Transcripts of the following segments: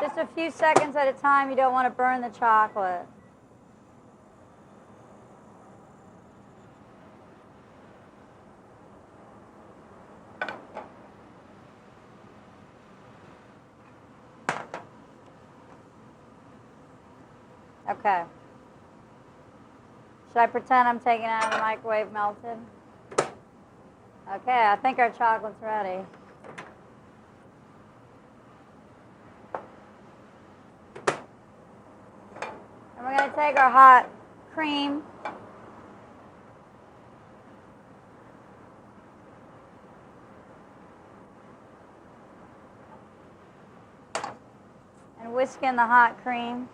Just a few seconds at a time. You don't want to burn the chocolate. Okay. Should I pretend I'm taking it out of the microwave melted? Okay, I think our chocolate's ready. And we're going to take our hot cream. And whisk in the hot cream.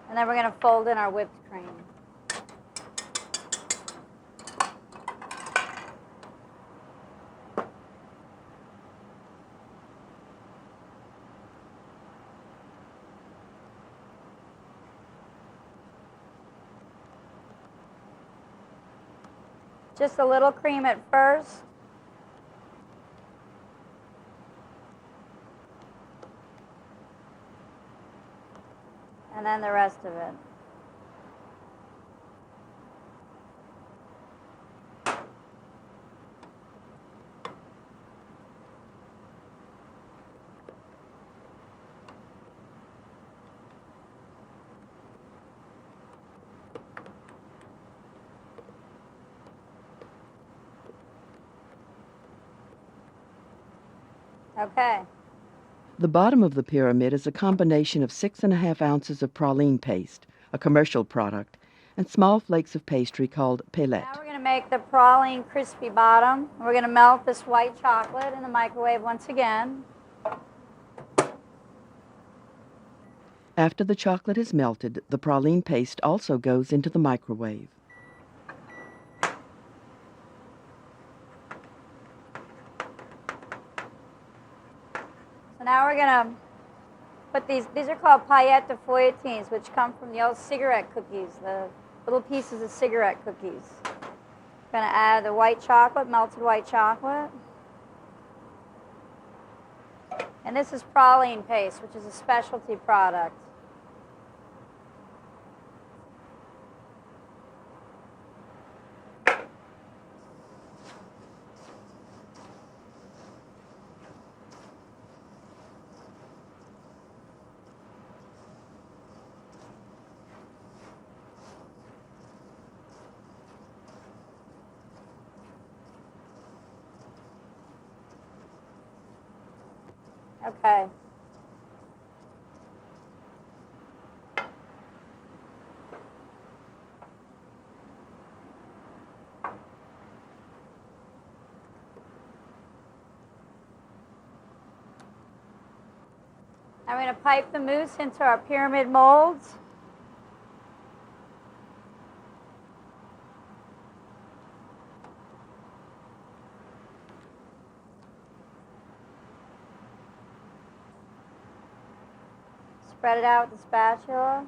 And then we're going to fold in our whipped cream. Just a little cream at first. And then the rest of it. Okay. The bottom of the pyramid is a combination of 6½ ounces of praline paste, a commercial product, and small flakes of pastry called pellet. Now we're going to make the praline crispy bottom. We're going to melt this white chocolate in the microwave once again. After the chocolate is melted, the praline paste also goes into the microwave. So now we're going to put these are called paillettes de feuilletines, which come from the old cigarette cookies, the little pieces of cigarette cookies. Going to add the white chocolate, melted white chocolate. And this is praline paste, which is a specialty product. Okay. I'm going to pipe the mousse into our pyramid molds. Spread it out with the spatula.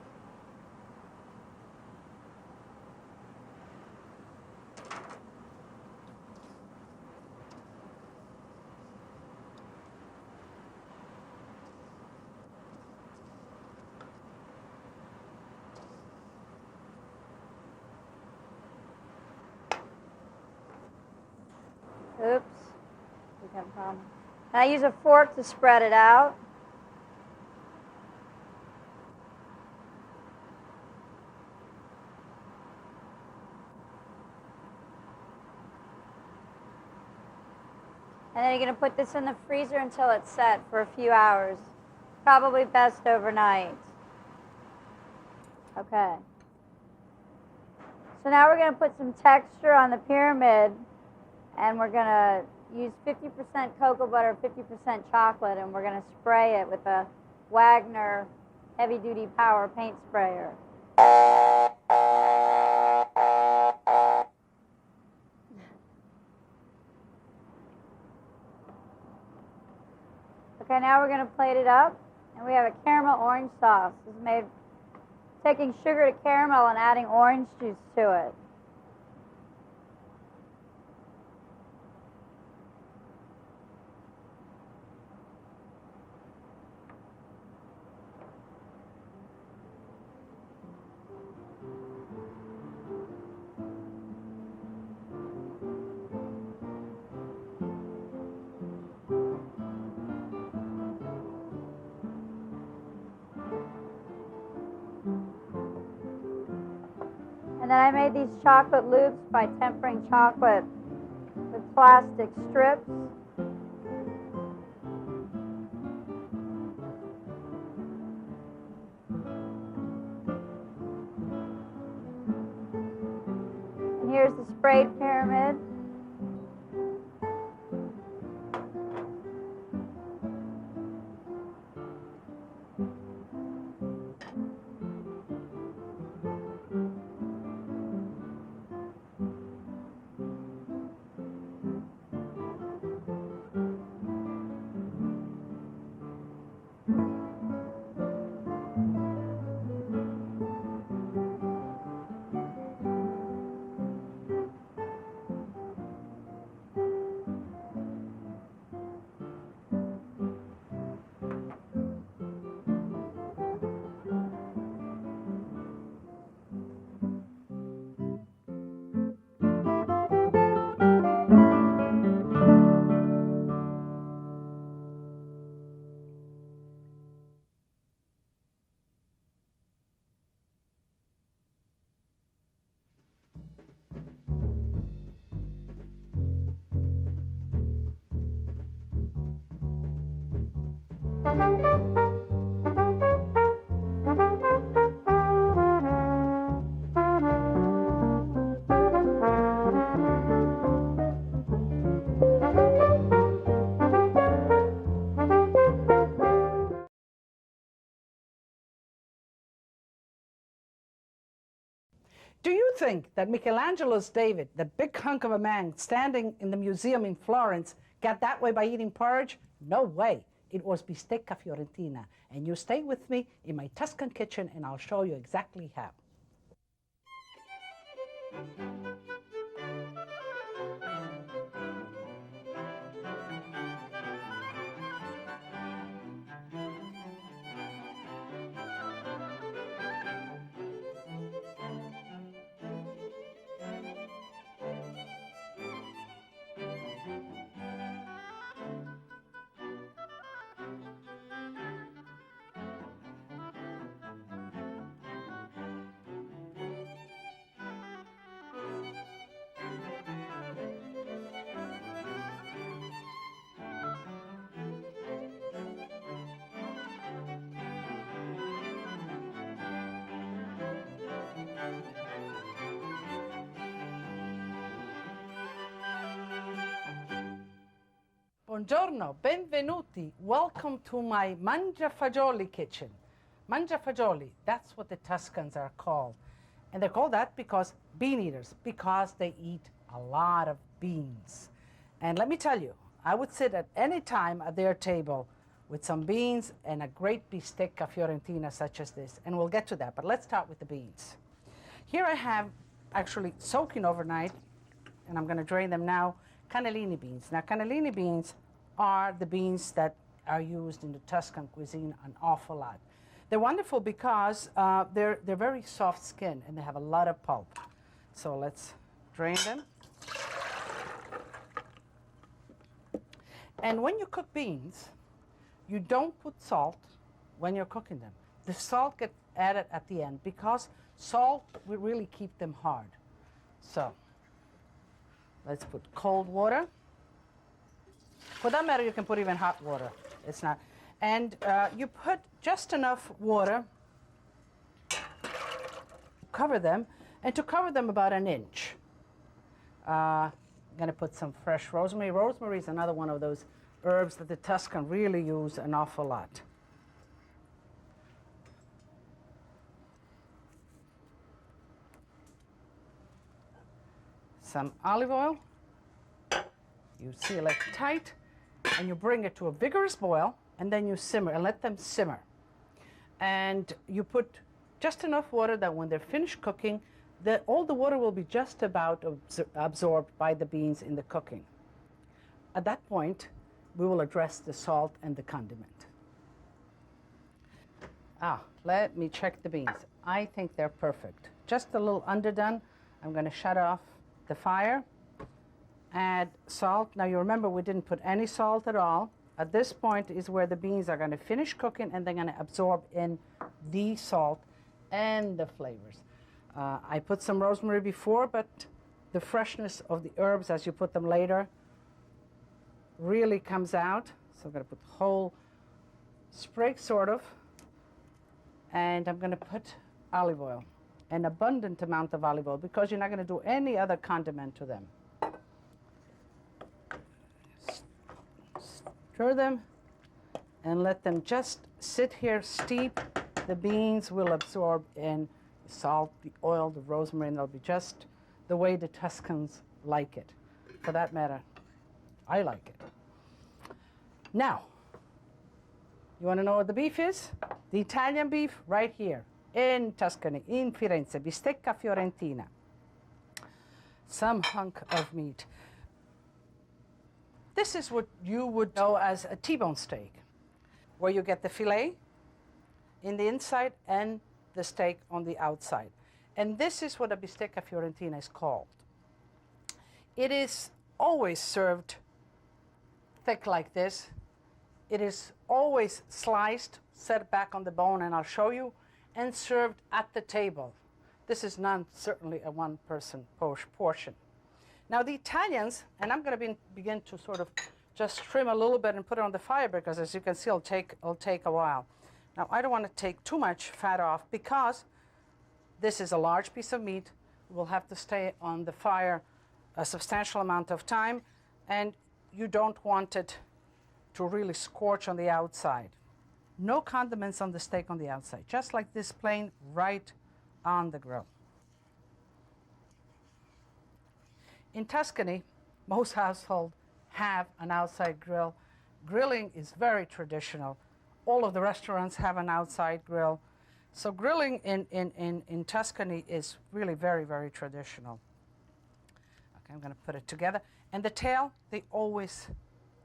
Oops. We have a problem. And I use a fork to spread it out. And then you're going to put this in the freezer until it's set for a few hours. Probably best overnight. Okay. So now we're going to put some texture on the pyramid, and we're going to use 50% cocoa butter, 50% chocolate, and we're going to spray it with a Wagner heavy-duty power paint sprayer. Okay, now we're going to plate it up, and we have a caramel orange sauce. This is made taking sugar to caramel and adding orange juice to it. then I made these chocolate loops by tempering chocolate with plastic strips. And here's the sprayed pyramid. Do you think that Michelangelo's David, the big hunk of a man standing in the museum in Florence, got that way by eating porridge? No way. It was bistecca fiorentina. And you stay with me in my Tuscan kitchen and I'll show you exactly how. Buongiorno, benvenuti. Welcome to my mangiafagioli kitchen. Mangiafagioli, that's what the Tuscans are called. And they're called that because bean eaters, because they eat a lot of beans. And let me tell you, I would sit at any time at their table with some beans and a great bistecca fiorentina such as this. And we'll get to that, but let's start with the beans. Here I have actually soaking overnight, and I'm going to drain them now, cannellini beans. Now, cannellini beans are the beans that are used in the Tuscan cuisine an awful lot. They're wonderful because they're very soft skinned and they have a lot of pulp. So let's drain them. And when you cook beans, you don't put salt when you're cooking them. The salt gets added at the end because salt will really keep them hard. So let's put cold water. For that matter, you can put even hot water. It's not. And you put just enough water, cover them, and to cover them about an inch. I'm going to put some fresh rosemary. Rosemary is another one of those herbs that the Tuscan really use an awful lot. Some olive oil. You seal it tight, and you bring it to a vigorous boil, and then you simmer and let them simmer. And you put just enough water that when they're finished cooking, all the water will be just about absorbed by the beans in the cooking. At that point, we will address the salt and the condiment. Let me check the beans. I think they're perfect. Just a little underdone. I'm going to shut off the fire. Add salt. Now you remember we didn't put any salt at all. At this point is where the beans are going to finish cooking and they're going to absorb in the salt and the flavors. I put some rosemary before, but the freshness of the herbs as you put them later really comes out. So I'm going to put the whole sprig sort of, and I'm going to put olive oil, an abundant amount of olive oil, because you're not going to do any other condiment to them. Stir them and let them just sit here, steep. The beans will absorb in the salt, the oil, the rosemary, and they'll be just the way the Tuscans like it. For that matter, I like it. Now, you want to know what the beef is? The Italian beef right here in Tuscany, in Firenze, bistecca fiorentina. Some hunk of meat. This is what you would know as a T-bone steak, where you get the filet in the inside and the steak on the outside. And this is what a bistecca fiorentina is called. It is always served thick like this. It is always sliced, set back on the bone, and I'll show you, and served at the table. This is not certainly a one-person portion. Now the Italians, and I'm going to begin to sort of just trim a little bit and put it on the fire, because as you can see, it'll take a while. Now I don't want to take too much fat off, because this is a large piece of meat. It will have to stay on the fire a substantial amount of time, and you don't want it to really scorch on the outside. No condiments on the steak on the outside, just like this plain right on the grill. In Tuscany, most households have an outside grill. Grilling is very traditional. All of the restaurants have an outside grill. So grilling in Tuscany is really very, very traditional. Okay, I'm going to put it together. And the tail, they always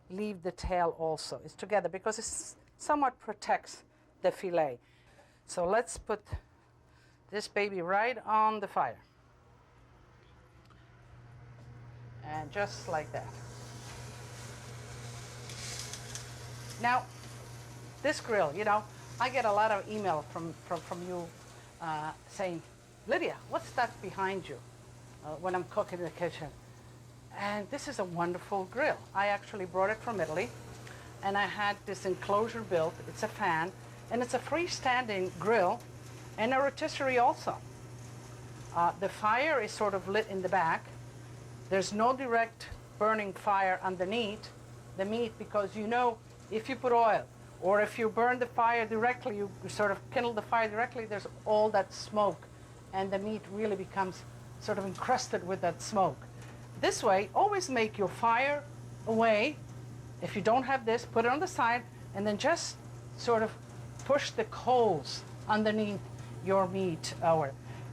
leave the tail also. It's together because it somewhat protects the filet. So let's put this baby right on the fire. And just like that. Now, this grill, you know, I get a lot of email from you saying, Lydia, what's that behind you when I'm cooking in the kitchen? And this is a wonderful grill. I actually brought it from Italy, and I had this enclosure built. It's a fan, and it's a freestanding grill and a rotisserie also. The fire is sort of lit in the back. There's no direct burning fire underneath the meat, because you know, if you put oil or if you burn the fire directly, you sort of kindle the fire directly, there's all that smoke, and the meat really becomes sort of encrusted with that smoke. This way, always make your fire away. If you don't have this, put it on the side, and then just sort of push the coals underneath your meat.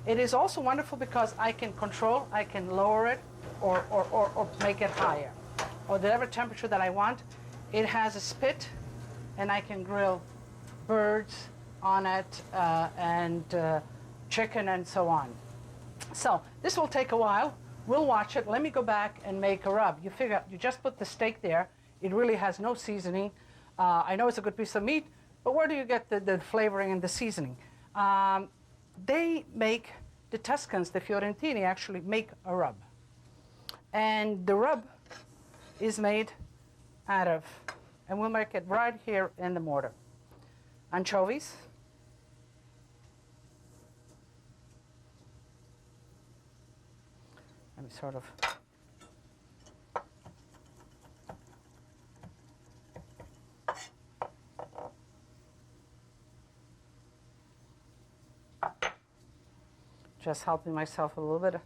It is also wonderful because I can control, I can lower it or make it higher, or whatever temperature that I want. It has a spit, and I can grill birds on it and chicken and so on. So this will take a while. We'll watch it. Let me go back and make a rub. You figure, you just put the steak there. It really has no seasoning. I know it's a good piece of meat, but where do you get the flavoring and the seasoning? They make, the Tuscans, the Fiorentini, actually make a rub. And the rub is made out of, and we'll make it right here in the mortar, anchovies, let me sort of just helping myself a little bit,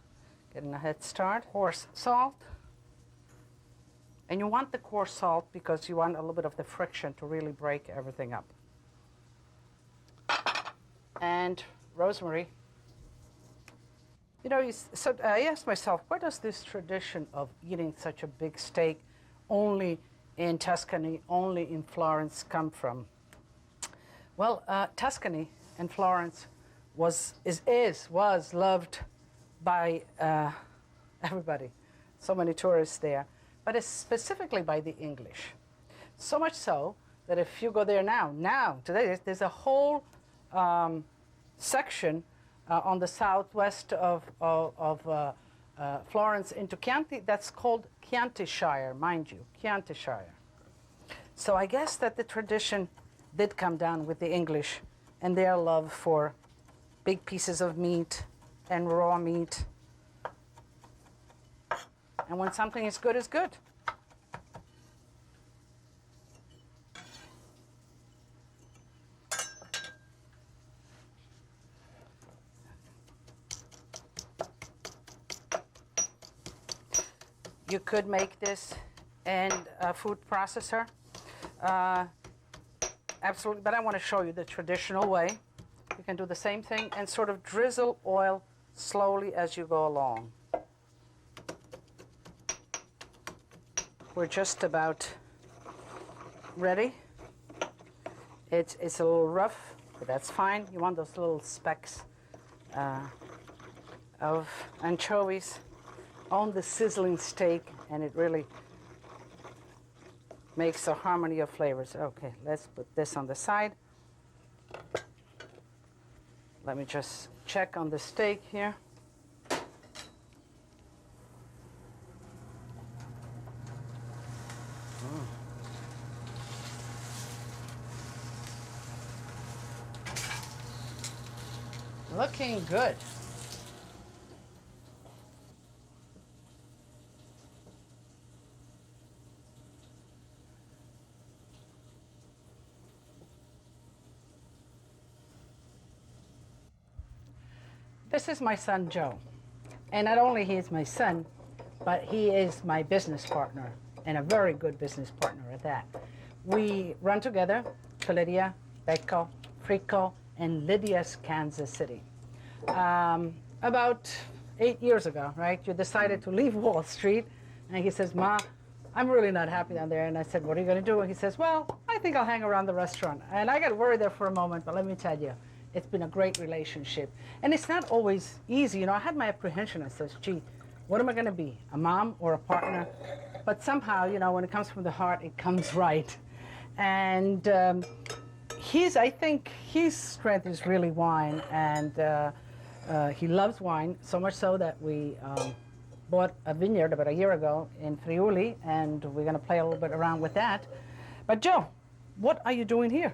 getting a head start. Coarse salt. And you want the coarse salt because you want a little bit of the friction to really break everything up. And rosemary. You know, so I asked myself, where does this tradition of eating such a big steak only in Tuscany, only in Florence come from? Well, Tuscany and Florence was loved by everybody. So many tourists there. But it's specifically by the English. So much so that if you go there now today, there's a whole section on the southwest of Florence into Chianti. That's called Chiantishire, mind you, Chiantishire. So I guess that the tradition did come down with the English and their love for big pieces of meat and raw meat. And when something is good, it's good. You could make this in a food processor, absolutely, but I want to show you the traditional way. You can do the same thing and sort of drizzle oil slowly as you go along. We're just about ready. It's a little rough, but that's fine. You want those little specks of anchovies on the sizzling steak, and it really makes a harmony of flavors. Okay, let's put this on the side. Let me just check on the steak here. Looking good. This is my son, Joe. And not only he is my son, but he is my business partner, and a very good business partner at that. We run together, Felidia, Becco, Frico, and Lydia's Kansas City. About 8 years ago, right, you decided to leave Wall Street, and he says, Ma, I'm really not happy down there. And I said, what are you going to do? And he says, well, I think I'll hang around the restaurant. And I got worried there for a moment, but let me tell you, it's been a great relationship. And it's not always easy. You know, I had my apprehension. I says, gee, what am I going to be, a mom or a partner? But somehow, you know, when it comes from the heart, it comes right. And I think his strength is really wine, and he loves wine, so much so that we bought a vineyard about a year ago in Friuli, and we're going to play a little bit around with that. But Joe, what are you doing here?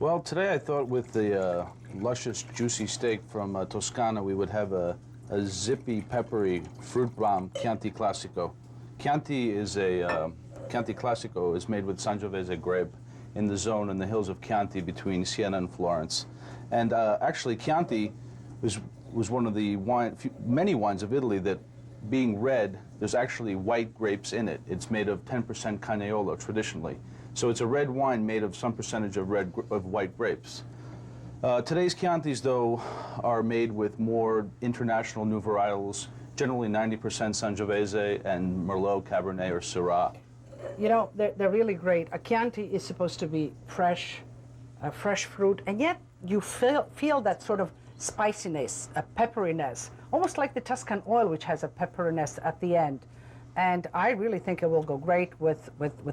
Well, today I thought with the luscious, juicy steak from Toscana, we would have a zippy, peppery fruit bomb Chianti Classico. Chianti Classico is made with Sangiovese grape in the zone in the hills of Chianti between Siena and Florence. And actually, Chianti was one of the many wines of Italy that, being red, there's actually white grapes in it. It's made of 10% Canaiolo traditionally. So it's a red wine made of some percentage of white grapes. Today's Chiantis, though, are made with more international new varietals, generally 90% Sangiovese and Merlot, Cabernet, or Syrah. You know, they're really great. A Chianti is supposed to be fresh fruit, and yet you feel that sort of spiciness, a pepperiness, almost like the Tuscan oil, which has a pepperiness at the end. And I really think it will go great with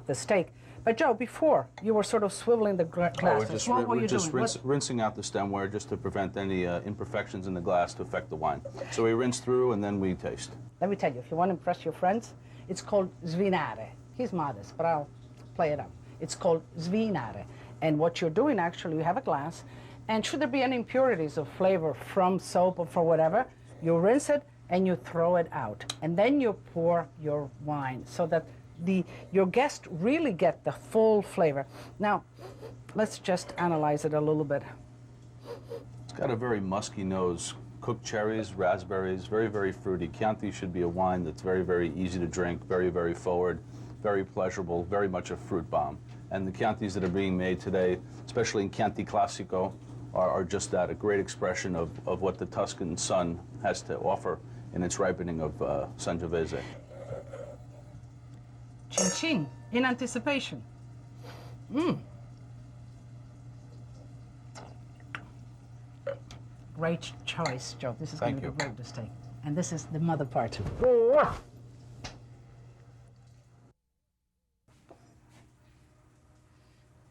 the steak. But Joe, before, you were sort of swiveling the glasses. We're just rinsing out the stemware just to prevent any imperfections in the glass to affect the wine. So we rinse through and then we taste. Let me tell you, if you want to impress your friends, it's called svinare. He's modest, but I'll play it up. It's called svinare. And what you're doing, actually, you have a glass, and should there be any impurities of flavor from soap or for whatever, you rinse it and you throw it out. And then you pour your wine so that your guests really get the full flavor. Now, let's just analyze it a little bit. It's got a very musky nose. Cooked cherries, raspberries, very, very fruity. Chianti should be a wine that's very, very easy to drink, very, very forward, very pleasurable, very much a fruit bomb. And the Chiantis that are being made today, especially in Chianti Classico, are just that, a great expression of what the Tuscan sun has to offer in its ripening of Sangiovese. Chin chin, in anticipation. Great choice, Joe. This is going to be great, this steak. And this is the mother part.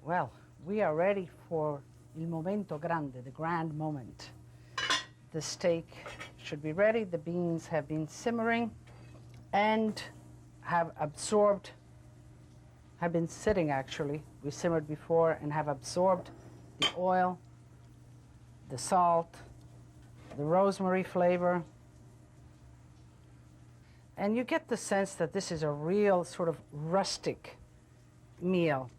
Well, we are ready for il momento grande, the grand moment. the steak should be ready. The beans have been simmering and have absorbed, have been sitting actually. We simmered before and have absorbed the oil, the salt, the rosemary flavor. And you get the sense that this is a real sort of rustic meal.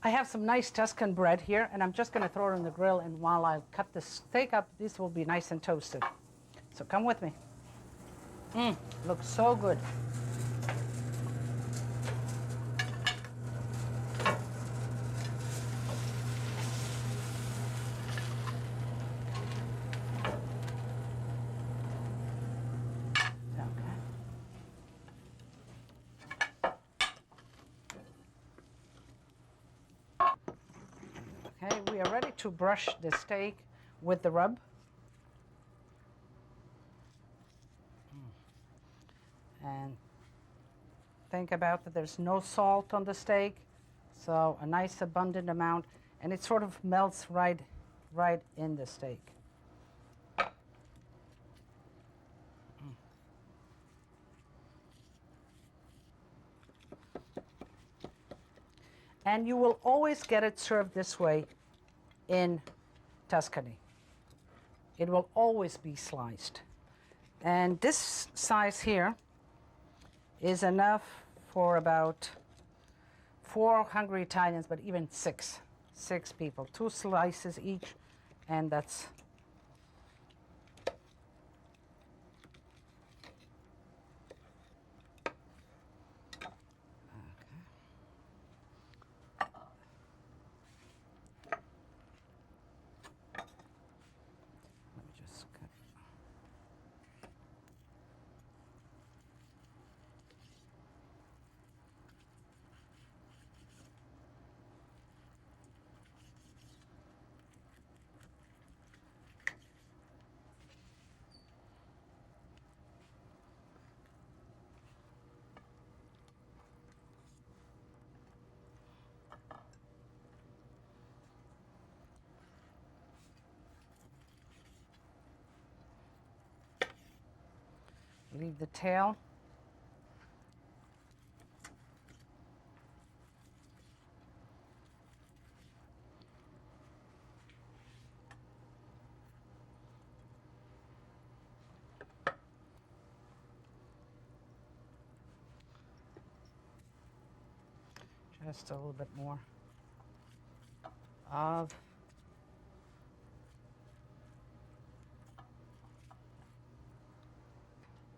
I have some nice Tuscan bread here, and I'm just going to throw it on the grill, and while I cut the steak up, this will be nice and toasted. So come with me. Looks so good. Okay, we are ready to brush the steak with the rub. And think about that there's no salt on the steak, so a nice abundant amount, and it sort of melts right in the steak. And you will always get it served this way in Tuscany. It will always be sliced. And this size here is enough for about 4 hungry Italians, but even six people. 2 slices each, and that's leave the tail. Just a little bit more of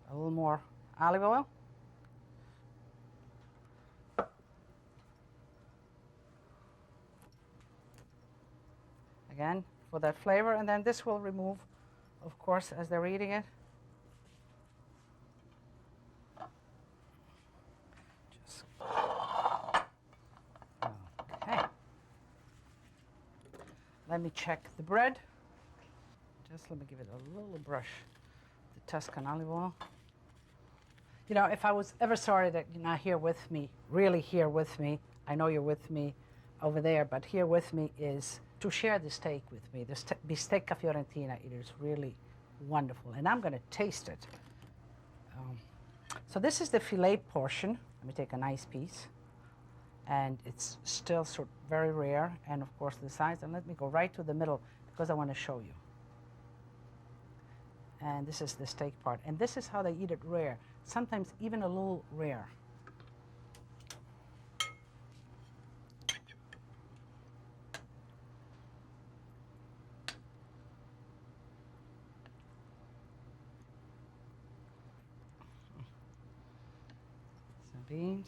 a little more olive oil. Again, for that flavor, and then this will remove, of course, as they're eating it. Just okay. Let me check the bread. Just let me give it a little brush, the Tuscan olive oil. You know, if I was ever sorry that you're not here with me, really here with me, I know you're with me over there, but here with me is to share the steak with me. The bistecca fiorentina, it is really wonderful, and I'm going to taste it. So this is the filet portion. Let me take a nice piece, and it's still sort of very rare, and of course the size, and let me go right to the middle because I want to show you. And this is the steak part, and this is how they eat it rare, sometimes even a little rare. Some beans.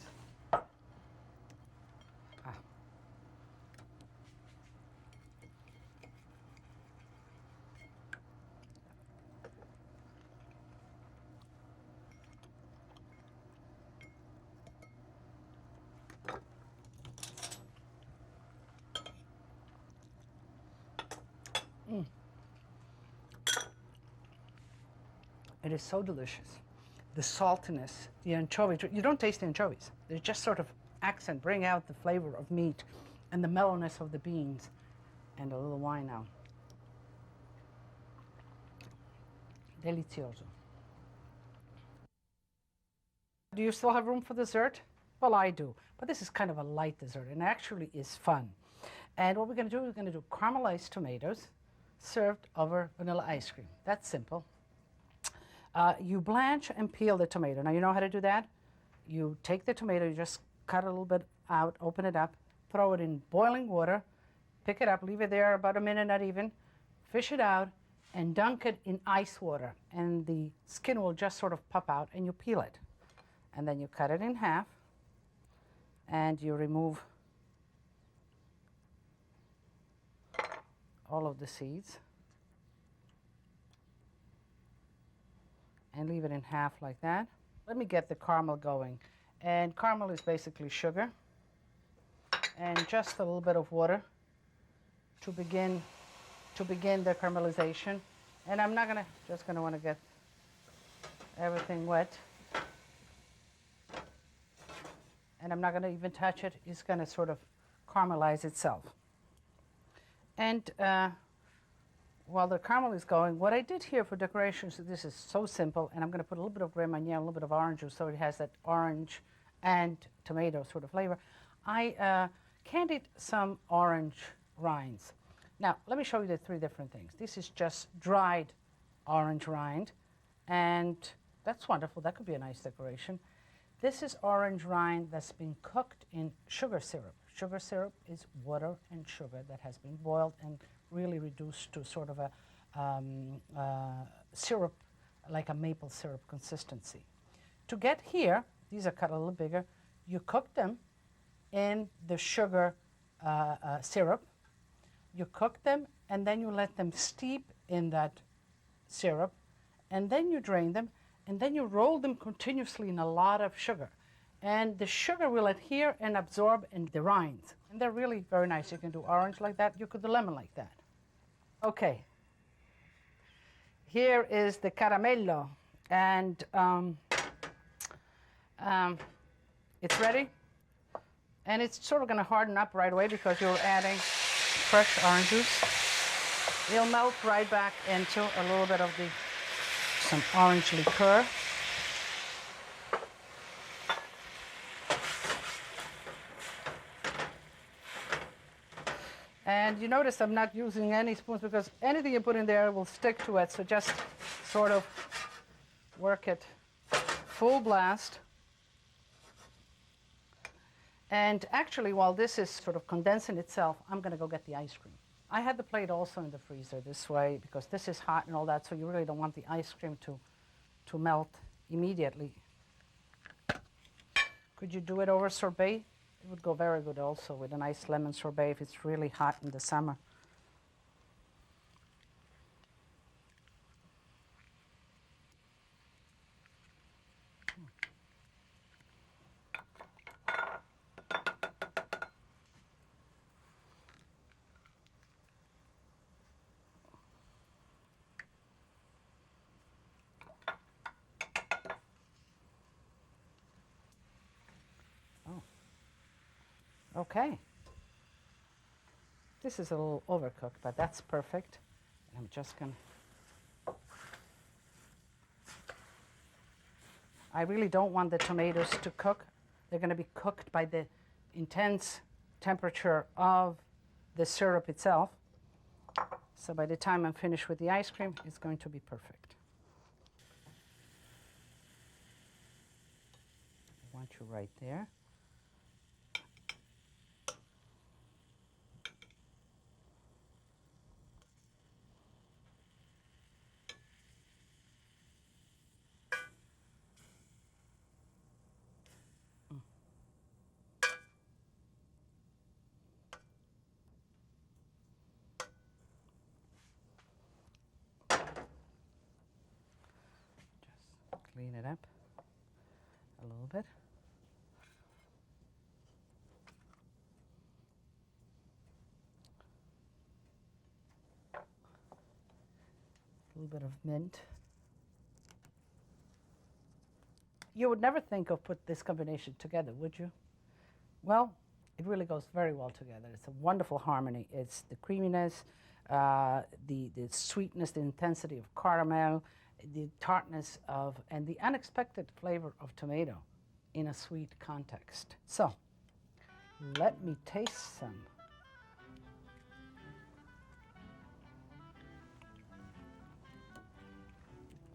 It is so delicious. The saltiness, the anchovy, you don't taste the anchovies. They just sort of accent, bring out the flavor of meat and the mellowness of the beans. And a little wine now. Delizioso. Do you still have room for dessert? Well, I do, but this is kind of a light dessert and actually is fun. And what we're going to do, we're going to do caramelized tomatoes served over vanilla ice cream. That's simple. You blanch and peel the tomato. Now, you know how to do that? You take the tomato, you just cut a little bit out, open it up, throw it in boiling water, pick it up, leave it there about a minute, not even, fish it out, and dunk it in ice water. And the skin will just sort of pop out, and you peel it. And then you cut it in half, and you remove all of the seeds and leave it in half like that. Let me get the caramel going. And caramel is basically sugar and just a little bit of water to begin the caramelization. And I'm not just gonna want to get everything wet. And I'm not gonna even touch it. It's gonna sort of caramelize itself. And while the caramel is going, what I did here for decorations, this is so simple, and I'm going to put a little bit of Grand Marnier, a little bit of orange juice, so it has that orange and tomato sort of flavor. I candied some orange rinds. Now, let me show you the three different things. This is just dried orange rind, and that's wonderful. That could be a nice decoration. This is orange rind that's been cooked in sugar syrup. Sugar syrup is water and sugar that has been boiled and really reduced to sort of a syrup, like a maple syrup consistency. To get here, these are cut a little bigger, you cook them in the sugar syrup. You cook them, and then you let them steep in that syrup, and then you drain them, and then you roll them continuously in a lot of sugar. And the sugar will adhere and absorb in the rinds. And they're really very nice. You can do orange like that. You could do lemon like that. Okay. Here is the caramello. And it's ready. And it's sort of going to harden up right away because you're adding fresh orange juice. It'll melt right back into a little bit of some orange liqueur. And you notice I'm not using any spoons because anything you put in there will stick to it. So just sort of work it full blast. And actually, while this is sort of condensing itself, I'm going to go get the ice cream. I had the plate also in the freezer this way because this is hot and all that, so you really don't want the ice cream to melt immediately. Could you do it over sorbet? It would go very good also with a nice lemon sorbet if it's really hot in the summer. Okay. This is a little overcooked, but that's perfect. I'm just going to... I really don't want the tomatoes to cook. They're going to be cooked by the intense temperature of the syrup itself. So by the time I'm finished with the ice cream, it's going to be perfect. I want you right there. Clean it up a little bit. A little bit of mint. You would never think of put this combination together, would you? Well, it really goes very well together. It's a wonderful harmony. It's the creaminess, the sweetness, the intensity of caramel, the tartness of, and the unexpected flavor of tomato in a sweet context. So, let me taste some.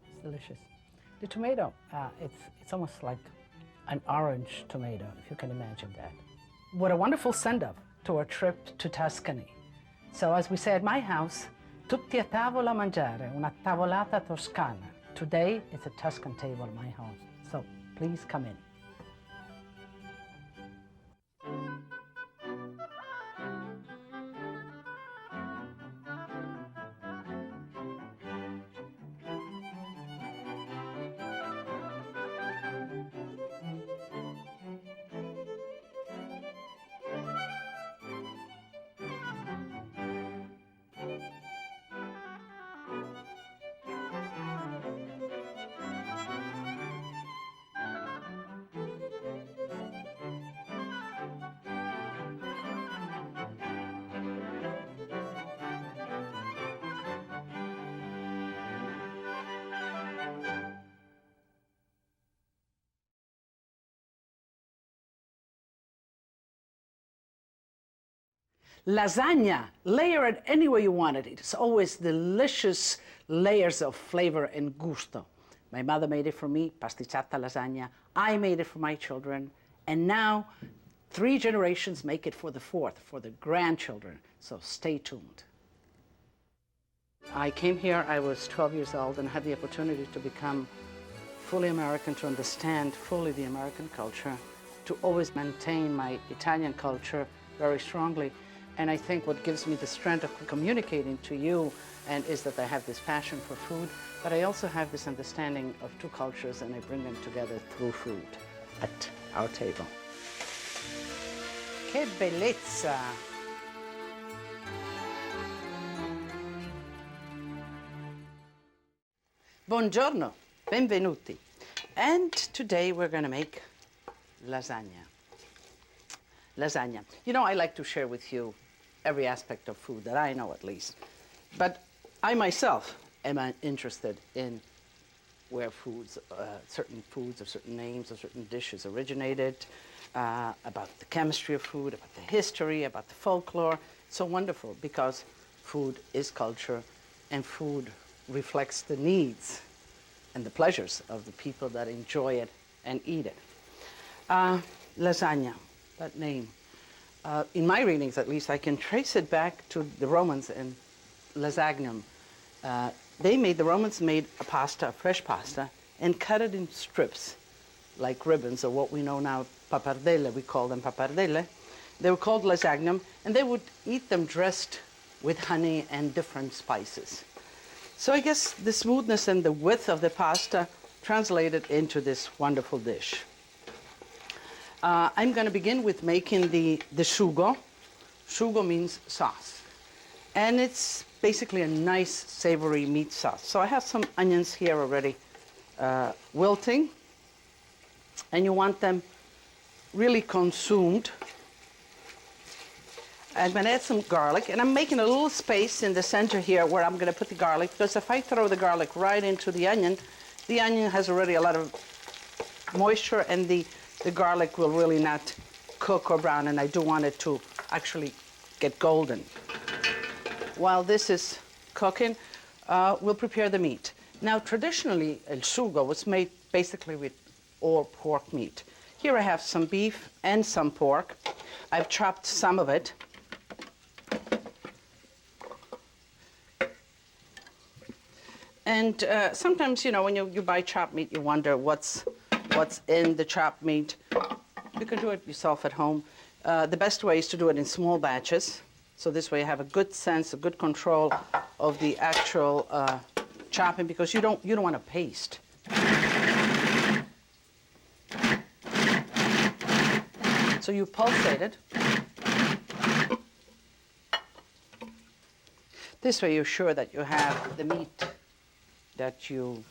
It's delicious. The tomato, it's almost like an orange tomato, if you can imagine that. What a wonderful send-off to our trip to Tuscany. So as we say at my house, tutti a tavola a mangiare, una tavolata toscana. Today, it's a Tuscan table at my home, so please come in. Lasagna, layer it any way you want it. It's always delicious layers of flavor and gusto. My mother made it for me, pasticciata lasagna. I made it for my children. And now, 3 generations make it for the 4th, for the grandchildren. So stay tuned. I came here, I was 12 years old and had the opportunity to become fully American, to understand fully the American culture, to always maintain my Italian culture very strongly. And I think what gives me the strength of communicating to you and is that I have this passion for food, but I also have this understanding of 2 cultures and I bring them together through food at our table. Che bellezza! Buongiorno, benvenuti. And today we're going to make lasagna. Lasagna. You know, I like to share with you every aspect of food that I know, at least. But I myself am interested in where foods, certain foods or certain names or certain dishes originated, about the chemistry of food, about the history, about the folklore. It's so wonderful because food is culture and food reflects the needs and the pleasures of the people that enjoy it and eat it. Lasagna, that name. In my readings, at least, I can trace it back to the Romans and lasagnum. The Romans made a pasta, a fresh pasta, and cut it in strips, like ribbons, or what we know now, pappardelle, we call them pappardelle. They were called lasagnum, and they would eat them dressed with honey and different spices. So I guess the smoothness and the width of the pasta translated into this wonderful dish. I'm going to begin with making the sugo. Sugo means sauce. And it's basically a nice savory meat sauce. So I have some onions here already wilting. And you want them really consumed. I'm going to add some garlic. And I'm making a little space in the center here where I'm going to put the garlic. Because if I throw the garlic right into the onion has already a lot of moisture and the garlic will really not cook or brown, and I do want it to actually get golden. While this is cooking, we'll prepare the meat. Now, traditionally, el sugo was made basically with all pork meat. Here I have some beef and some pork. I've chopped some of it. And sometimes, you know, when you buy chopped meat, you wonder what's in the chopped meat. You can do it yourself at home. The best way is to do it in small batches. So this way you have a good sense, a good control of the actual chopping, because you don't want a paste. So you pulsate it. This way you're sure that you have the meat that you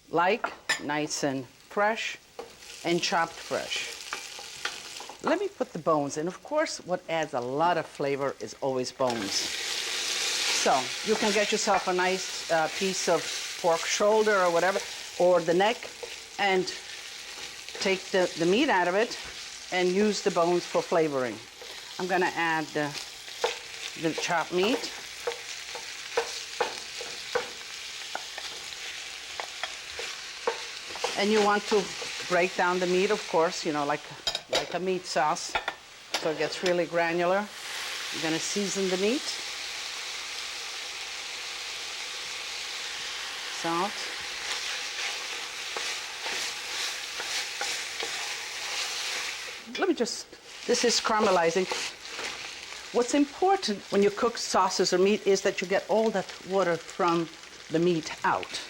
like, nice and fresh, and chopped fresh. Let me put the bones in. Of course, what adds a lot of flavor is always bones. So you can get yourself a nice piece of pork shoulder or whatever, or the neck, and take the meat out of it and use the bones for flavoring. I'm going to add the chopped meat. And you want to break down the meat, of course, you know, like a meat sauce, so it gets really granular. You're going to season the meat. Salt. Let me just, this is caramelizing. What's important when you cook sauces or meat is that you get all that water from the meat out.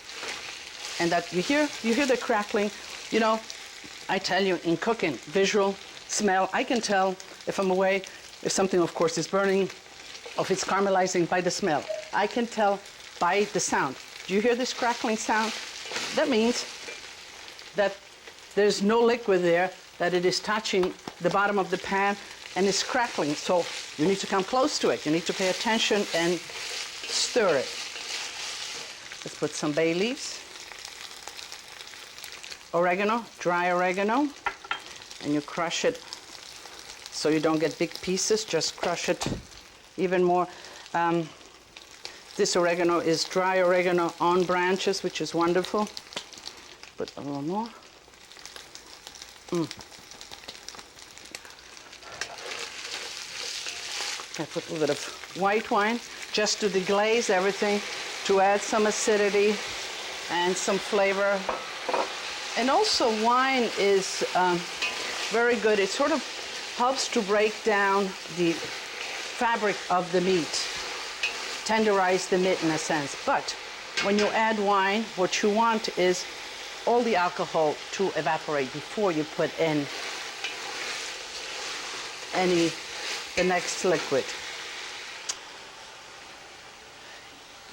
And that you hear the crackling. You know, I tell you, in cooking, visual, smell, I can tell if I'm away, if something, of course, is burning, or if it's caramelizing by the smell. I can tell by the sound. Do you hear this crackling sound? That means that there's no liquid there, that it is touching the bottom of the pan and it's crackling. So you need to come close to it. You need to pay attention and stir it. Let's put some bay leaves, oregano, dry oregano, and you crush it so you don't get big pieces. Just crush it even more. This oregano is dry oregano on branches, which is wonderful. Put a little more. I put a little bit of white wine just to deglaze everything, to add some acidity and some flavor. And also wine is very good. It sort of helps to break down the fabric of the meat, tenderize the meat in a sense. But when you add wine, what you want is all the alcohol to evaporate before you put in the next liquid.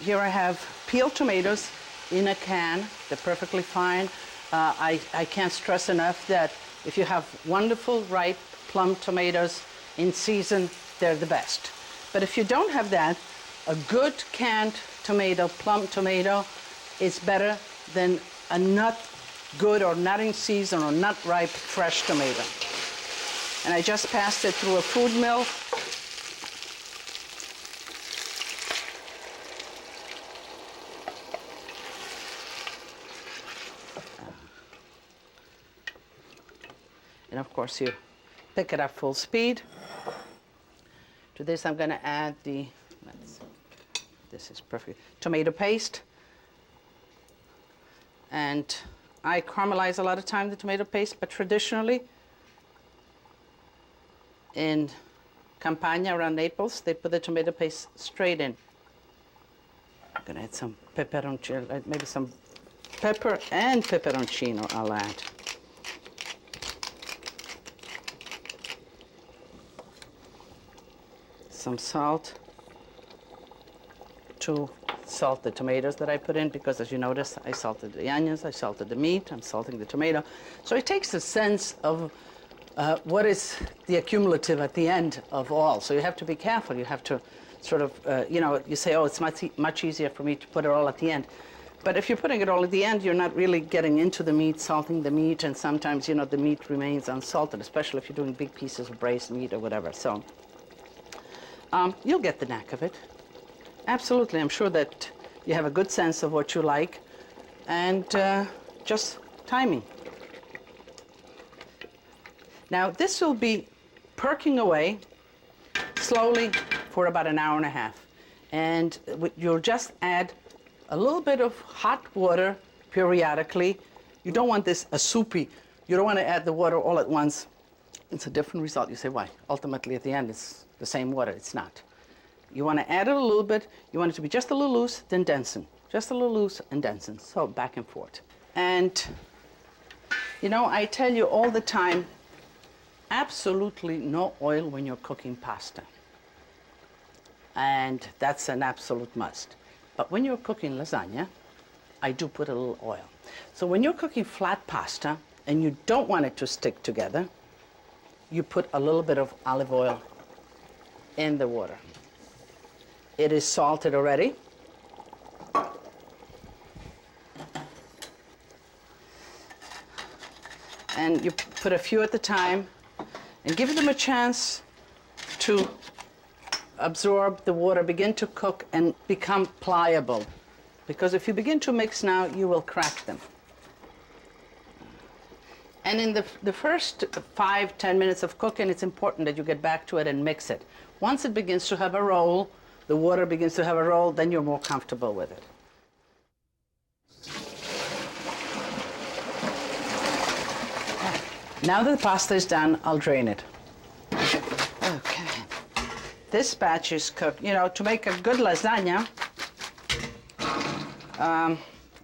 Here I have peeled tomatoes in a can. They're perfectly fine. I can't stress enough that if you have wonderful ripe plum tomatoes in season, they're the best. But if you don't have that, a good canned tomato, plum tomato, is better than a not good or not in season or not ripe fresh tomato. And I just passed it through a food mill. And of course you pick it up full speed. To this I'm going to add this is perfect, tomato paste. And I caramelize a lot of time the tomato paste, but traditionally in Campania around Naples, they put the tomato paste straight in. I'm going to add some pepperoncino, maybe some pepper and pepperoncino I'll add. Some salt to salt the tomatoes that I put in, because as you notice, I salted the onions, I salted the meat, I'm salting the tomato. So it takes a sense of what is the accumulative at the end of all. So you have to be careful. You have to sort of, you know, you say, oh, it's much easier for me to put it all at the end. But if you're putting it all at the end, you're not really getting into the meat, salting the meat, and sometimes, you know, the meat remains unsalted, especially if you're doing big pieces of braised meat or whatever. So you'll get the knack of it. Absolutely. I'm sure that you have a good sense of what you like, and just timing. Now this will be perking away slowly for about an hour and a half, and you'll just add a little bit of hot water periodically. You don't want this a soupy. You don't want to add the water all at once. It's a different result. You say, why? Ultimately at the end it's the same water. It's not. You want to add it a little bit. You want it to be just a little loose, then densen. Just a little loose and densen. So back and forth. And, you know, I tell you all the time, absolutely no oil when you're cooking pasta. And that's an absolute must. But when you're cooking lasagna, I do put a little oil. So when you're cooking flat pasta and you don't want it to stick together, you put a little bit of olive oil in the water. It is salted already. and you put a few at a time and give them a chance to absorb the water, begin to cook and become pliable. Because if you begin to mix now, you will crack them. And in the first 5-10 minutes of cooking, it's important that you get back to it and mix it. Once it begins to have a roll, the water begins to have a roll, then you're more comfortable with it. Now that the pasta is done, I'll drain it. Okay. This batch is cooked. You know, to make a good lasagna,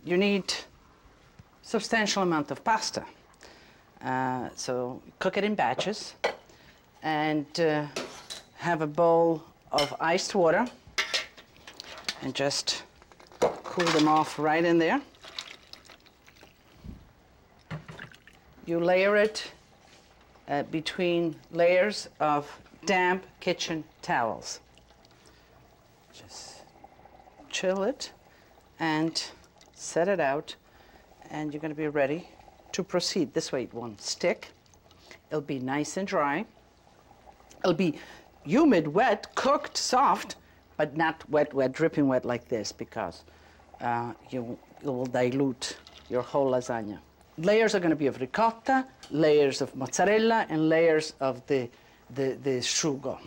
you need substantial amount of pasta. So cook it in batches and have a bowl of iced water and just cool them off right in there. You layer it between layers of damp kitchen towels. Just chill it and set it out, and you're going to be ready to proceed. This way it won't stick. It'll be nice and dry. It'll be humid, wet, cooked, soft, but not wet, wet, dripping wet like this, because you will dilute your whole lasagna. Layers are going to be of ricotta, layers of mozzarella, and layers of the sugo.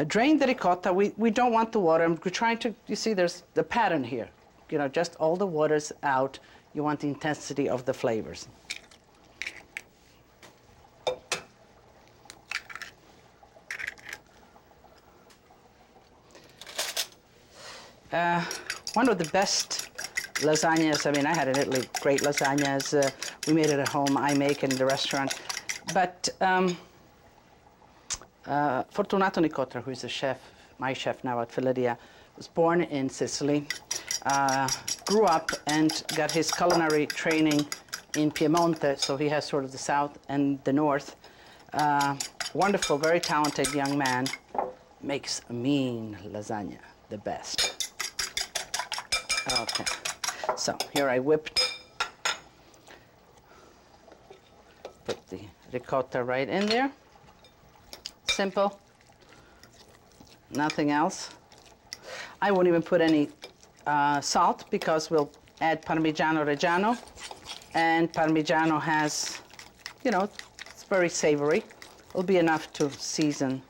Drain the ricotta. We don't want the water. We're trying to, you see, there's the pattern here. You know, just all the water's out. You want the intensity of the flavors. One of the best lasagnas, I mean, I had in Italy great lasagnas. We made it at home. I make it in the restaurant. But Fortunato Nicotra, who is a chef, my chef now at Filadia, was born in Sicily, grew up and got his culinary training in Piemonte, so he has sort of the south and the north. Wonderful, very talented young man, makes a mean lasagna, the best. Okay, so here I whipped, put the ricotta right in there. Simple, nothing else. I won't even put any salt, because we'll add Parmigiano Reggiano, and Parmigiano has, you know, it's very savory. It'll be enough to season.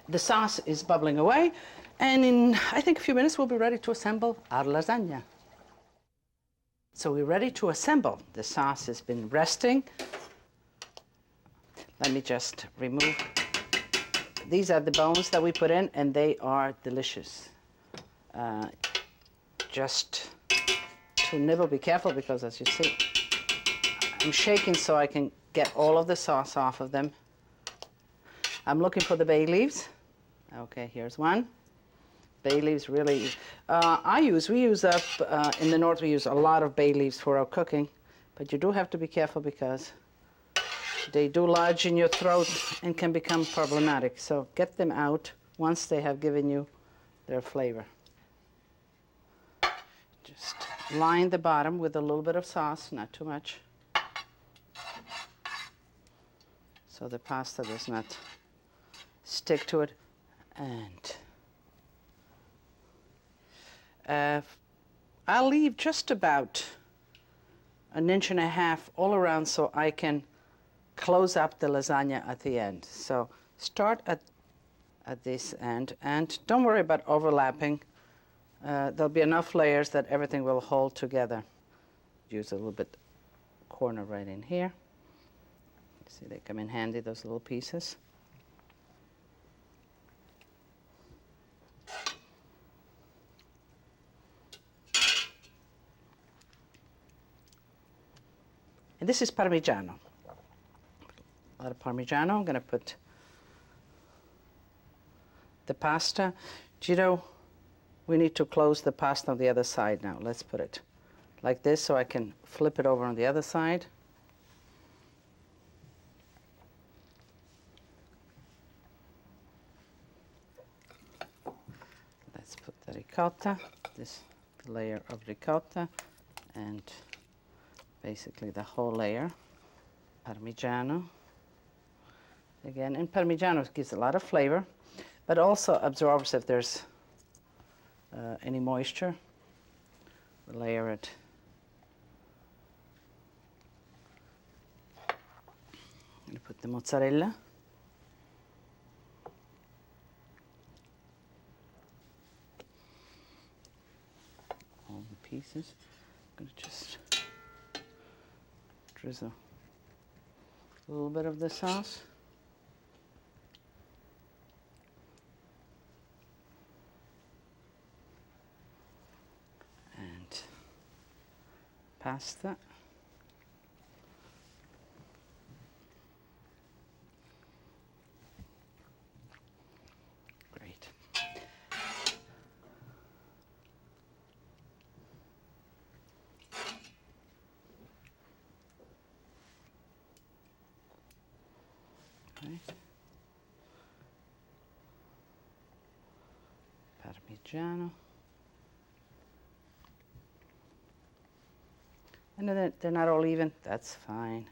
The sauce is bubbling away, and in, I think, a few minutes we'll be ready to assemble our lasagna. So we're ready to assemble. The sauce has been resting. Let me just remove. These are the bones that we put in, and they are delicious. Just to nibble, be careful, because as you see, I'm shaking so I can get all of the sauce off of them. I'm looking for the bay leaves. Okay, here's one. Bay leaves really, we use up, in the north we use a lot of bay leaves for our cooking, but you do have to be careful because they do lodge in your throat and can become problematic. So get them out once they have given you their flavor. Just line the bottom with a little bit of sauce, not too much, so the pasta does not stick to it. And I'll leave just about 1.5 inches all around so I can close up the lasagna at the end. So start at this end, and don't worry about overlapping. There'll be enough layers that everything will hold together. Use a little bit corner right in here. See, they come in handy, those little pieces. And this is Parmigiano. A lot of Parmigiano. I'm going to put the pasta. Do you know, we need to close the pasta on the other side now. Let's put it like this so I can flip it over on the other side. Let's put the ricotta, this layer of ricotta, and basically the whole layer. Parmigiano. Again, and Parmigiano gives a lot of flavor, but also absorbs if there's any moisture. We'll layer it. I'm going to put the mozzarella. All the pieces. I'm going to just drizzle a little bit of the sauce. And pasta. Great. Right. Parmigiano. And then they're not all even, that's fine.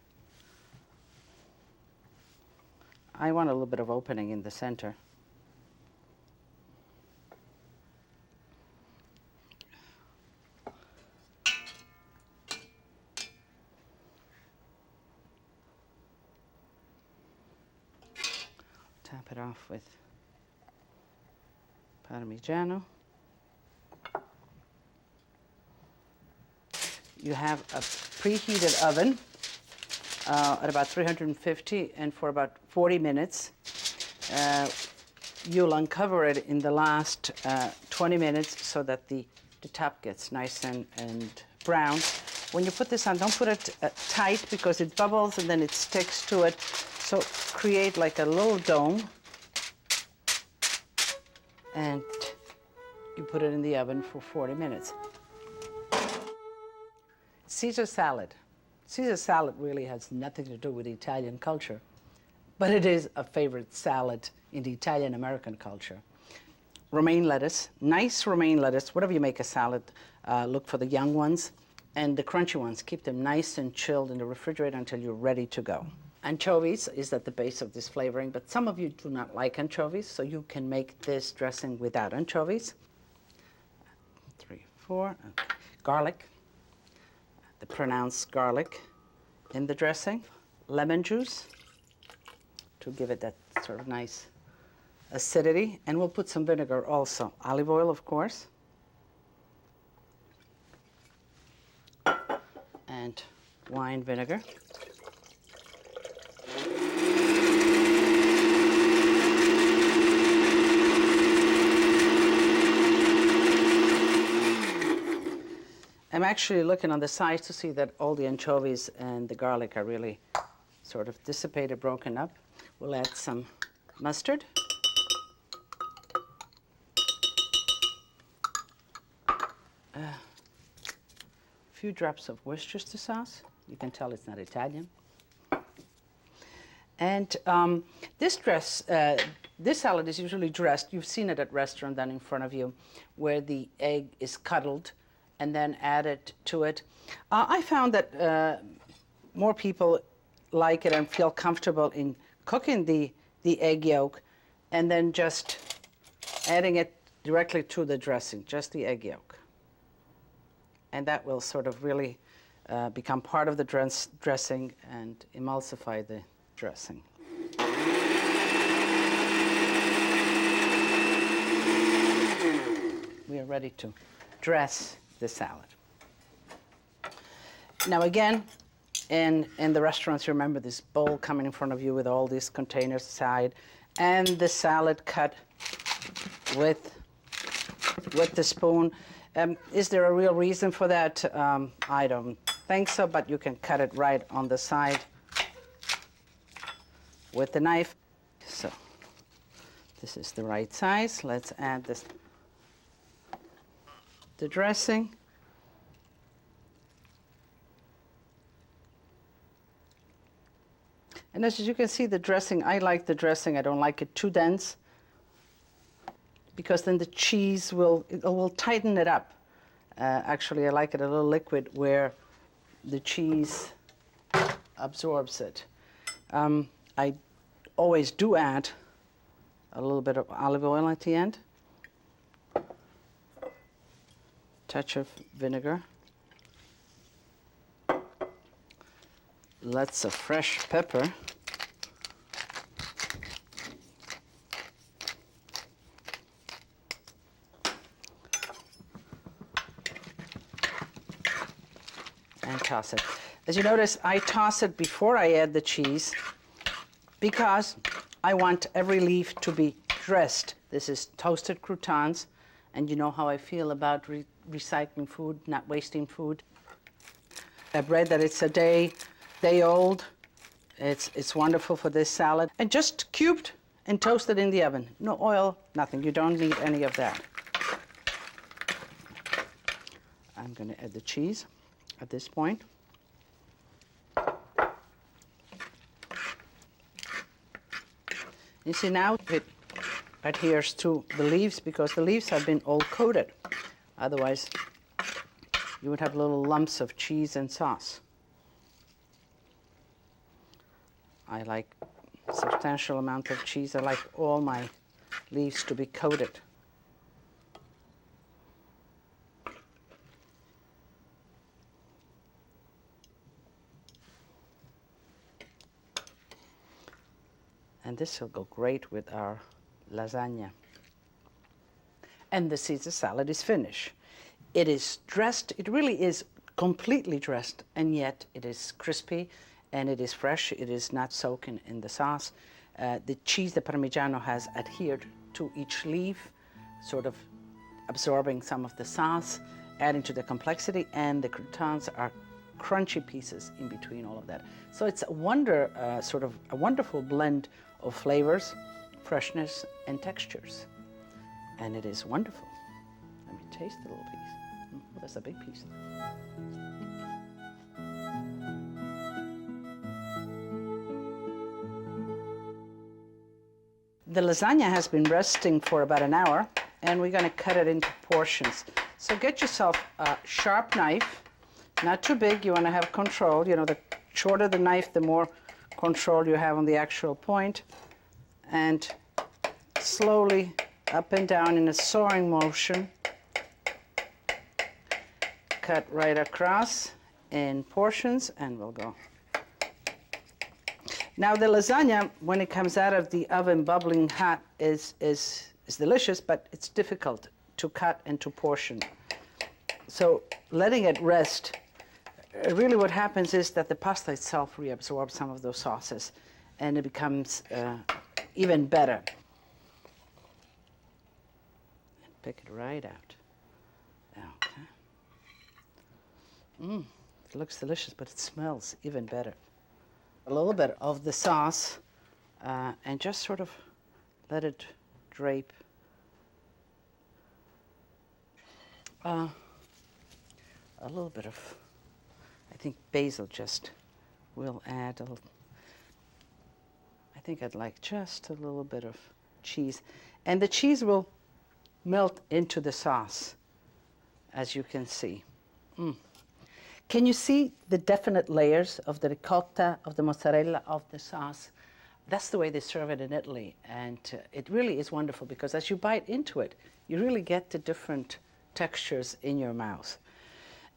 I want a little bit of opening in the center. Tap it off with Parmigiano. You have a preheated oven at about 350, and for about 40 minutes. You'll uncover it in the last 20 minutes so that the top gets nice and brown. When you put this on, don't put it tight because it bubbles and then it sticks to it. So create like a little dome, and you put it in the oven for 40 minutes. Caesar salad. Caesar salad really has nothing to do with Italian culture, but it is a favorite salad in the Italian-American culture. Romaine lettuce, nice romaine lettuce. Whatever you make a salad, look for the young ones, and the crunchy ones. Keep them nice and chilled in the refrigerator until you're ready to go. Anchovies is at the base of this flavoring, but some of you do not like anchovies, so you can make this dressing without anchovies. 3, 4, okay. Garlic. The pronounced garlic in the dressing. Lemon juice to give it that sort of nice acidity. And we'll put some vinegar also. Olive oil, of course. And wine vinegar. I'm actually looking on the sides to see that all the anchovies and the garlic are really sort of dissipated, broken up. We'll add some mustard. A few drops of Worcestershire sauce. You can tell it's not Italian. And this salad is usually dressed, you've seen it at restaurant done in front of you, where the egg is cuddled and then added to it. I found that more people like it and feel comfortable in cooking the egg yolk and then just adding it directly to the dressing, just the egg yolk. And that will sort of really become part of the dressing and emulsify the dressing. We are ready to dress the salad. Now again, in the restaurants, you remember this bowl coming in front of you with all these containers aside, and the salad cut with the spoon. Is there a real reason for that? I don't think so, but you can cut it right on the side with the knife. So this is the right size. Let's add the dressing. And as you can see, the dressing, I like the dressing. I don't like it too dense because then the cheese will tighten it up. Actually, I like it a little liquid where the cheese absorbs it. I always do add a little bit of olive oil at the end, touch of vinegar, lots of fresh pepper, and toss it. As you notice, I toss it before I add the cheese because I want every leaf to be dressed. This is toasted croutons, and you know how I feel about recycling food, not wasting food. I've read that it's a day old. It's wonderful for this salad. And just cubed and toasted in the oven. No oil, nothing. You don't need any of that. I'm going to add the cheese at this point. You see, now it adheres to the leaves because the leaves have been all coated. Otherwise, you would have little lumps of cheese and sauce. I like a substantial amount of cheese. I like all my leaves to be coated. And this will go great with our lasagna. And the Caesar salad is finished. It is dressed, it really is completely dressed, and yet it is crispy and it is fresh. It is not soaking in the sauce. The cheese, the Parmigiano, has adhered to each leaf, sort of absorbing some of the sauce, adding to the complexity, and the croutons are crunchy pieces in between all of that. So it's a sort of a wonderful blend of flavors, freshness, and textures. And it is wonderful. Let me taste the little piece. Oh, that's a big piece. The lasagna has been resting for about an hour, and we're going to cut it into portions. So get yourself a sharp knife, not too big. You want to have control. You know, the shorter the knife, the more control you have on the actual point, and slowly up and down in a sawing motion, cut right across in portions, and we'll go. Now the lasagna, when it comes out of the oven bubbling hot, is delicious, but it's difficult to cut and to portion. So letting it rest, really what happens is that the pasta itself reabsorbs some of those sauces, and it becomes even better. Pick it right out. Okay. It looks delicious, but it smells even better. A little bit of the sauce, and just sort of let it drape. A little bit of, I think basil just will add a little. I think I'd like just a little bit of cheese. And the cheese will melt into the sauce, as you can see. Can you see the definite layers of the ricotta, of the mozzarella, of the sauce? That's the way they serve it in Italy. And it really is wonderful because as you bite into it, you really get the different textures in your mouth.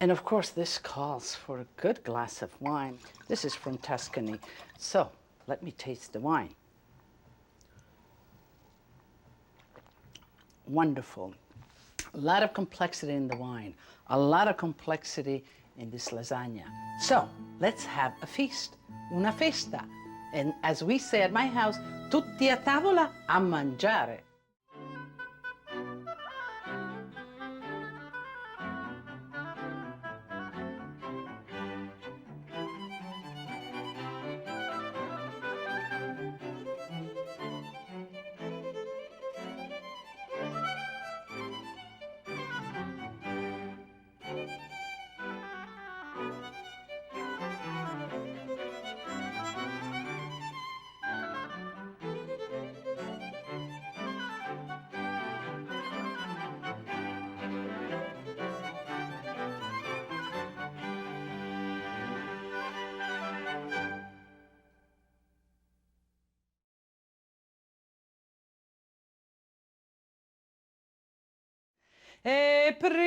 And of course, this calls for a good glass of wine. This is from Tuscany. So let me taste the wine. Wonderful. A lot of complexity in the wine, a lot of complexity in this lasagna. So let's have a feast, una festa. And as we say at my house, tutti a tavola a mangiare. E primavera,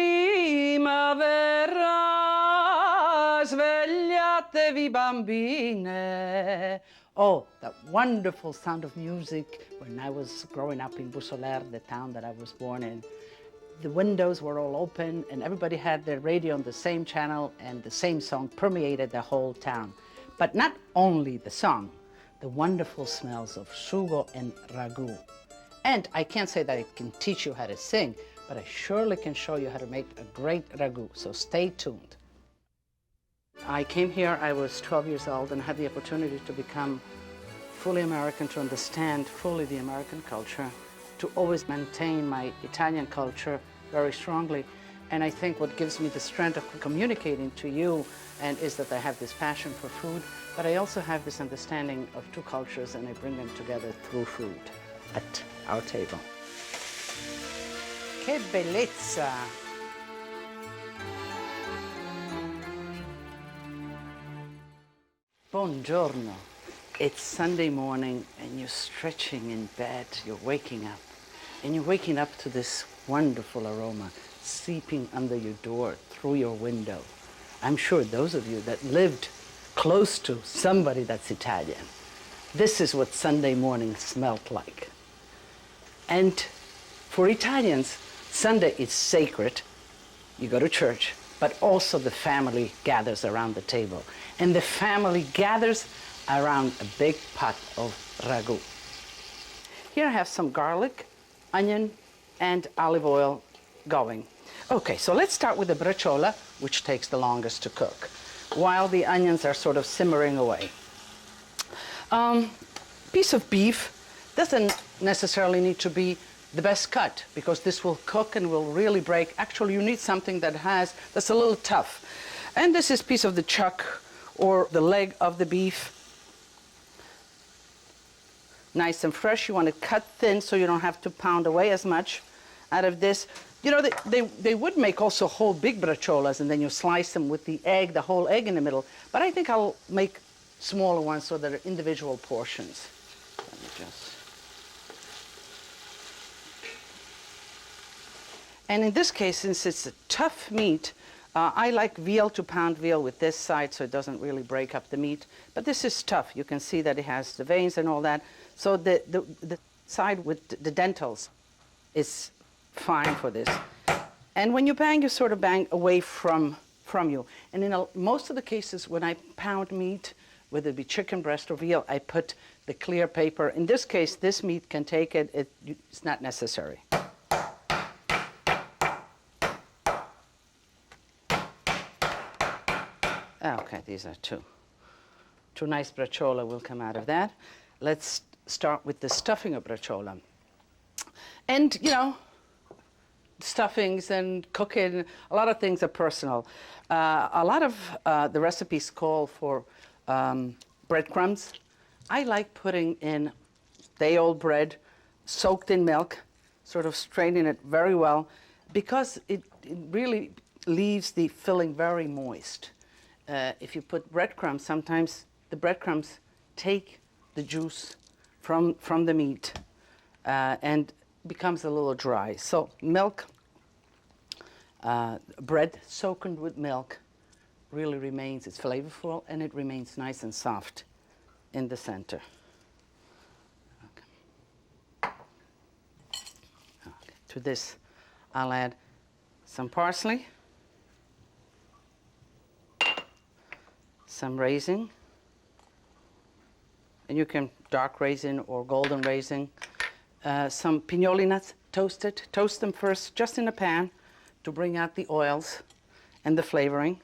svegliatevi bambine. Oh, that wonderful sound of music when I was growing up in Bussoler, the town that I was born in. The windows were all open and everybody had their radio on the same channel and the same song permeated the whole town. But not only the song, the wonderful smells of sugo and ragu. And I can't say that I can teach you how to sing, but I surely can show you how to make a great ragu, so stay tuned. I came here, I was 12 years old and had the opportunity to become fully American, to understand fully the American culture, to always maintain my Italian culture very strongly. And I think what gives me the strength of communicating to you and is that I have this passion for food, but I also have this understanding of two cultures and I bring them together through food at our table. Che bellezza! Buongiorno. It's Sunday morning and you're stretching in bed, you're waking up. And you're waking up to this wonderful aroma seeping under your door, through your window. I'm sure those of you that lived close to somebody that's Italian, this is what Sunday morning smelled like. And for Italians, Sunday is sacred. You go to church, but also the family gathers around the table. And the family gathers around a big pot of ragu. Here I have some garlic, onion, and olive oil going. Okay, so let's start with the bracciola, which takes the longest to cook, while the onions are sort of simmering away. Piece of beef doesn't necessarily need to be the best cut, because this will cook and will really break. Actually, you need something that's a little tough. And this is piece of the chuck or the leg of the beef. Nice and fresh. You want to cut thin so you don't have to pound away as much out of this. You know, they would make also whole big bracciolas and then you slice them with the egg, the whole egg in the middle. But I think I'll make smaller ones so they're individual portions. Let me just... And in this case, since it's a tough meat, I like veal, to pound veal with this side so it doesn't really break up the meat. But this is tough. You can see that it has the veins and all that. So the side with the dentals is fine for this. And when you bang, you sort of bang away from you. And in most of the cases when I pound meat, whether it be chicken breast or veal, I put the clear paper. In this case, this meat can take it. It's not necessary. Okay, these are two nice bracciola will come out of that. Let's start with the stuffing of bracciola. And, you know, stuffings and cooking, a lot of things are personal. A lot of the recipes call for breadcrumbs. I like putting in day-old bread soaked in milk, sort of straining it very well, because it really leaves the filling very moist. If you put breadcrumbs, sometimes the breadcrumbs take the juice from the meat and becomes a little dry. So milk, bread soaked with milk really remains, it's flavorful and it remains nice and soft in the center. Okay. Okay. To this, I'll add some parsley, some raisin, and you can dark raisin or golden raisin, some pinoli nuts toasted. Toast them first just in a pan to bring out the oils and the flavoring.